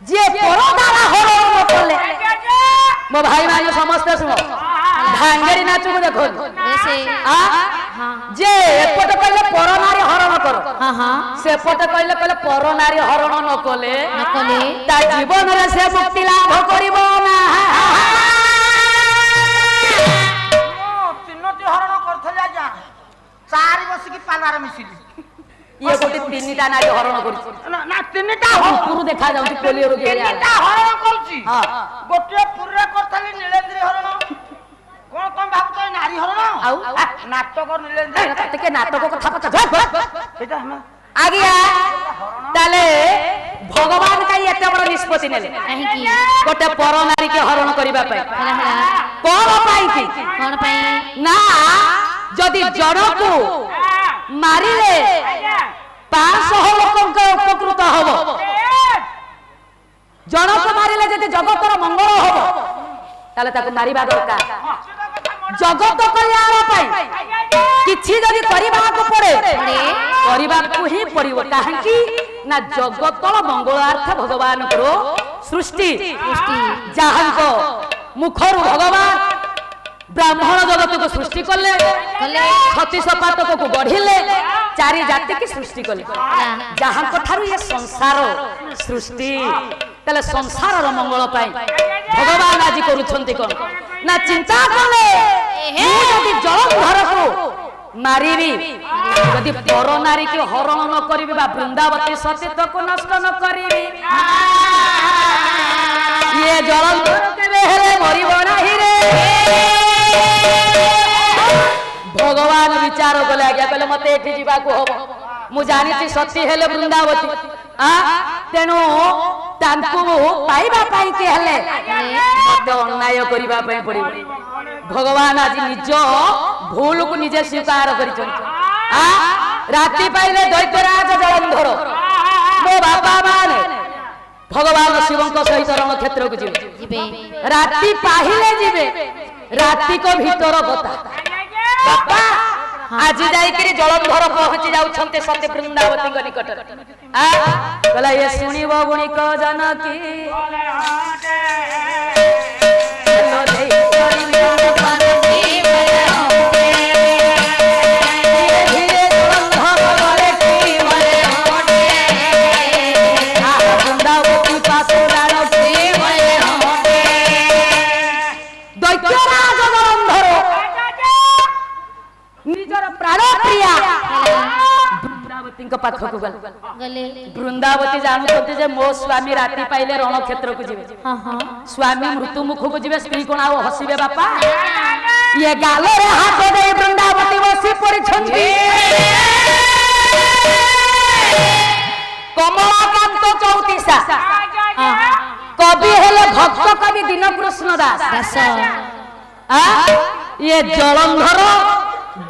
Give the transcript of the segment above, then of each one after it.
जे परदारा हरण न कले मो भाई माने समस्त सुनो भांगेरी नाचू को देखो जे एपटे कहले पर नारी हरण कर से पटे कहले कहले पर नारी हरण न कले ता जीवन रे से मुक्ति लाभ करिवो ना तीनोटी हरण करथले जा चारि बस की पानार मिसिली ये गोटे तीनटा नारी हरण करछि ना तीनटा पुरु देखा जाउछि पोलियो रोगी तीनटा हरण करछि गोटे पुरे करथले नीलेंद्री हरण कोन कोन भाबतो नारी हरण आउ नाटक नीलेंद्री तके नाटक कथा पचा एटा हम आगिया ताले भगवान का एते बड़ निष्पत्ति नेले काहे की गोटे पर नारी के हरण करिबा पय कोन पाई की कोन पई ना जदि जड़ को मारिले 500 लोक उपकृत हबो जड़ को मारिले जदि जगतर मंगल हबो ताले ताको मारिबा दरकार जगत कल्याण पाई किछि जदि करिबा को पड़े करिबा को ही पड़िबो काहेकि ना जगतर मंगलार्थ भगवान करो सृष्टि जहां को मुखरु भगवान ब्राह्मण जगत को सृष्टि कले छत्तीस पातक को गढ़िले चारि जाति की सृष्टि कले जहां कठारु ये संसार सृष्टि तले संसार रो मंगल पाई भगवान आज करूछंती कोन ना चिंता कले मु जदि जलधर को मारिबी जदि पर नारी के हरण न करिबी बा वृंदावती सतीत्व को नष्ट न करिबी ये जलधर केबे हेले मरिबो नाही रे भगवान विचार कले आज्ञा कहले मते एठी जीवा को हो मु जानि छी सती हेले वृंदावती तेनु तांकु पाइबा पाई के हेले मते अन्याय करिबा पई पड़ी भगवान आज निज भूल को निजे स्वीकार करिछन राति पाइले दैत्यराज जलंधर मो बाबा माने भगवान शिवं को सहित रण क्षेत्र को जिबे राति पाहिले जिबे राति को भीतर गता बाबा आज जाई करी जलंधर पहुंची जाउछन्ते सत्य वृंदावती को निकट कहला ये सुनिबो गुणिक जनकी लो देई वृंदावती जानते जे मो स्वामी राति पाइले रण क्षेत्र को जीवे स्वामी मृत्यु मुख को जीवे स्त्री कोन आ हसिबे बापा ये गालो रे हाथ दे वृंदावती बसी पड़ी छंती कमलाकांत चौतीसा कवि हेले भक्त कवि दीन कृष्ण दास ये जलंधर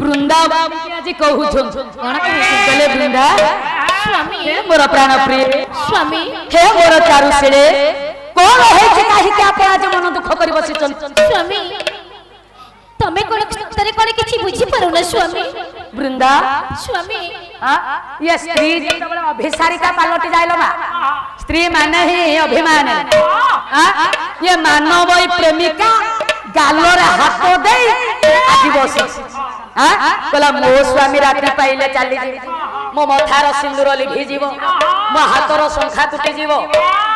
वृंदावन आज कहू कहले वृंदा स्वामी हे मोर प्राण प्रिय स्वामी हे मोर चारु सिड़े कौन होछि काहे के आप आज मन दुख करि बसी स्वामी तमे कोन तरे कोन किछि बुझी पारो ना स्वामी वृंदा स्वामी ये स्त्री जेतबेले अभिसारिका पालटी जाइलो बा स्त्री माने ही अभिमान ये मानव प्रेमिका गालोर हाथ दे आदि बसी कहला मो स्वामी रात्रि पाइले चली जी मो मथार सिंदूर लिभि जीव मो हाथर शंखा तुटी जीव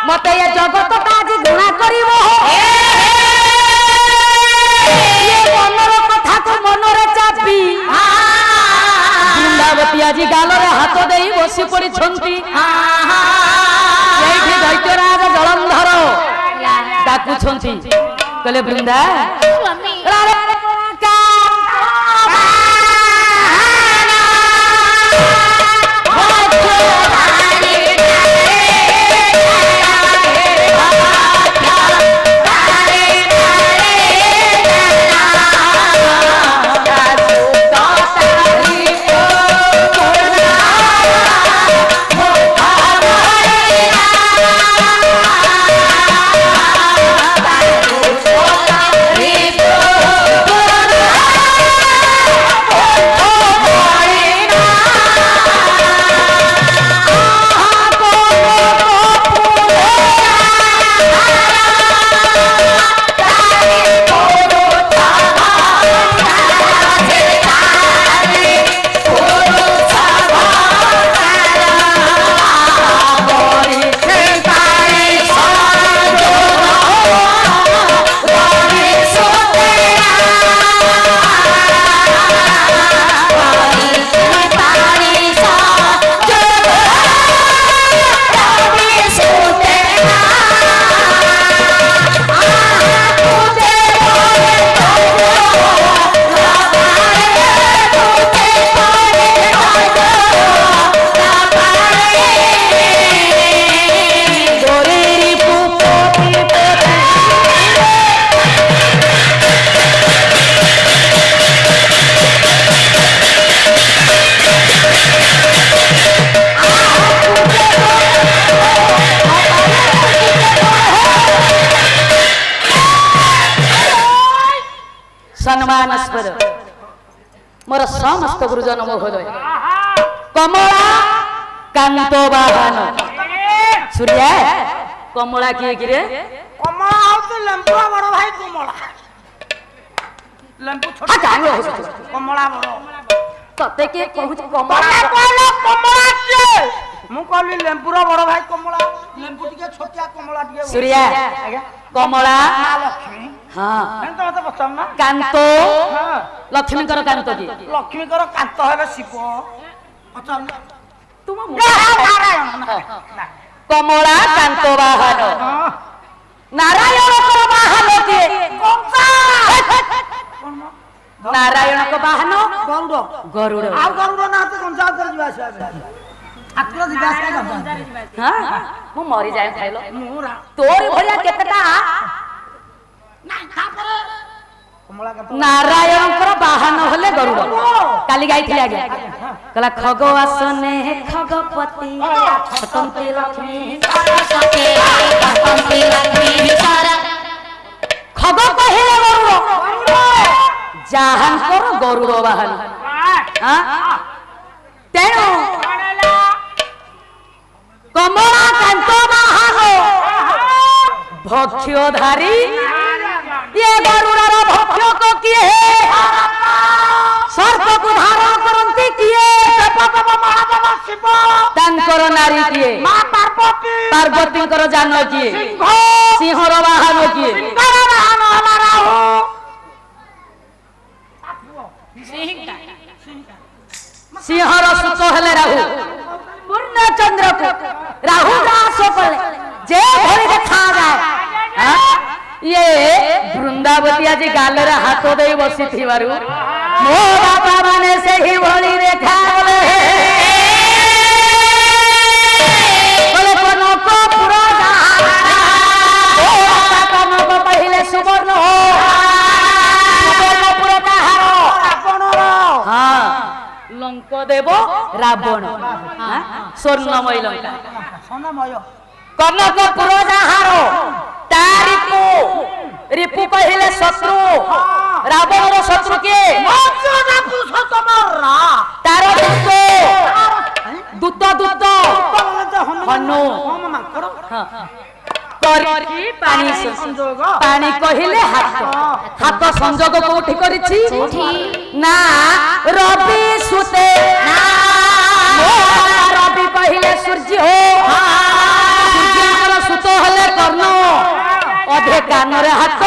मते ये जगत का आज घृणा करिवो ये मनर कथा को मनरे चापी वृंदावती आज गालरे हाथ देई बसी पड़ी छंती एठी दैत्यराज जलंधर डाकु छंती कहले वृंदा स्वामी Hey! ସମ୍ମାନସ୍ପଦ ମୋର ସମସ୍ତ ଗୁରୁଜନ ମହୋଦୟ କମଳା କାନ୍ତ ବାହନ ସୂର୍ଯ୍ୟା କମଳା କିଏ କିରେ କମଳା ହଉଛି ଲେମ୍ବୁର ବଡ ଭାଇ କମଳା ଲେମ୍ବୁ ଛୋଟ କମଳା ବଡ ତତେ କିଏ କହୁଛି କମଳା କମଳା କିଏ ମୁଁ କହିଲି ଲେମ୍ବୁର ବଡ ଭାଇ କମଳା ଲେମ୍ବୁ ଟିକେ ଛୋଟିଆ କମଳା ଟିକେ ସୂର୍ଯ୍ୟା କମଳା ଲକ୍ଷ୍ମୀ ହଁ ଏମିତି ମତେ ପଚାରୁନ ନା କାନ୍ତ ଲକ୍ଷ୍ମୀଙ୍କର କାନ୍ତ କିଏ ଲକ୍ଷ୍ମୀଙ୍କର କାନ୍ତ ହେବେ ଶିବ ପଚାରୁନ ତୁମ ନାରାୟଣ କମଳା କାନ୍ତ ବାହନ ନାରାୟଣଙ୍କର ବାହନ କିଏ ନାରାୟଣଙ୍କ ବାହନ ଗରୁଡ ଗରୁଡ ଆଉ ଗରୁଡ ନା ତ କଞ୍ଚା ଉପରେ ଯିବା ଆସିବା ଠାକୁର ଯିବା ଆସିବା ହଁ ମୁଁ ମରିଯାଏ ଖାଇଲ ମୁଁ ତୋରି ଭଳିଆ କେତେଟା ନାରାୟଣଙ୍କର ବାହନ ହେଲେ ଗରୁଡ କାଲି ଗାଇଥିଲି ଆଜ୍ଞା କହିଲା ଖଗ ଆସନେ ଖଗପତି ଛଟନ୍ତି ଲକ୍ଷ୍ମୀ ଖଗ କହିଲେ ଗରୁଡ ଯାହାଙ୍କର ଗରୁଡ ବାହନ ତେଣୁ କମଳା କାନ୍ତ ବାହନ ଭକ୍ଷ୍ୟଧାରୀ ये गरुड़र भक्षक किए सर्पକୁ ଧାରଣ କରନ୍ତି କିଏ ତାଙ୍କର ନାରୀ କିଏ ପାର୍ବତୀଙ୍କର ଯାନ କିଏ ସିଂହର ବାହନ କିଏ ସିଂହର ସୁତ ହେଲେ ରାହୁ ପୂର୍ଣ୍ଣଚନ୍ଦ୍ରକୁ ରାହୁ ଦାସ କଲେ ଯେ ଭଳି ଦେଖାଯାଏ ये बृंदावती आज गालरे हाथ दे बसी थिबारु मो बापा माने से ही भली देखा बोले बोले कनक पुरा ओ बापा कनक पहिले सुवर्ण हो सुवर्ण पुरा कहार हां लंक देव रावण हां स्वर्णमय लंका सोनामय कनक पुरा कहार तारिपु रिपु कहिले शत्रु रावणर शत्रु के तार दूत दूत हनु पानी कहिले हाथ हाथ संजोग कोठी करिछि ना रवि सुते ना रवि कहिले सूर्य हो सूर्यकर सुत हले कर्ण अधे कानरे हाथ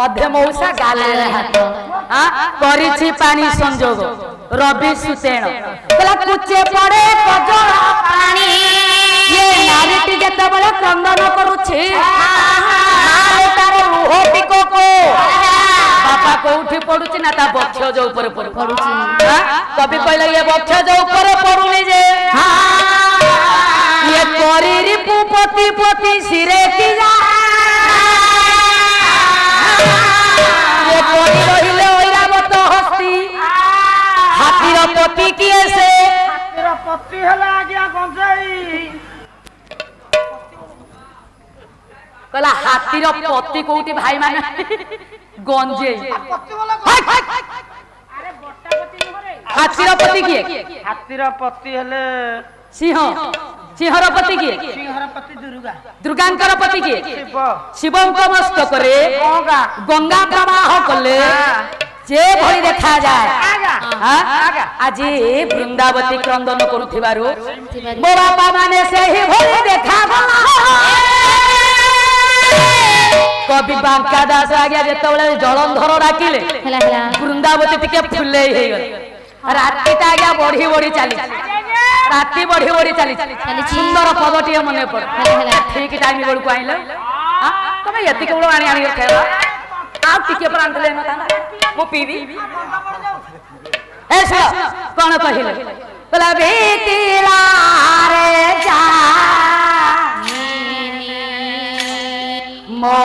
अधे मौसा गालरे हाथ करिछि पानी संजोग रवि सुतेण कहला कुचे पड़े कजळ पानी ये नारीटी जेतेबेले क्रंदन करूछि तार लुहटी को बापा कोठी पडुछि ना ता बक्ष जो ऊपर पडुछि कवि कहले ये बक्ष जो ऊपर पडुनी जे ये करिरि पुपति पति सिरे की जा ये पड़ी रहिले ऐरावत हस्ती हाथीर पति किए से हाथीर पति हला आज्ञा गंजाई कहला हाथीर पति कोठी भाई माने गंजेई पति बोला अरे बट्टा पति नहरे हाथीर पति किए हाथीर पति हले सिंह सिंहर पति किए सिंहर पति दुर्गा दुर्गांकर पति किए शिव शिवंक मस्तकरे गंगा गंगा प्रवाह कले जे भଳି देखा जाए आज वृंदावती क्रंदन करुथिबारु मो बापा माने से ही भଳି देखा गला कवि बांका दास आज्ञा जेतेबेले जलंधर डाकिले वृंदावती टिके फुले हे गले राति ता आज्ञा बढ़ी बढ़ी चली राति बढ़ी बढ़ी चली सुंदर पदटी मने पड़ ठीक टाइम बेलू आइल तुम ये केवल आनी आनी खाइल आ टिके पर आंदले न ता मो पीबी ए सुन कोन कहिले बोला बेतिला रे जा मौ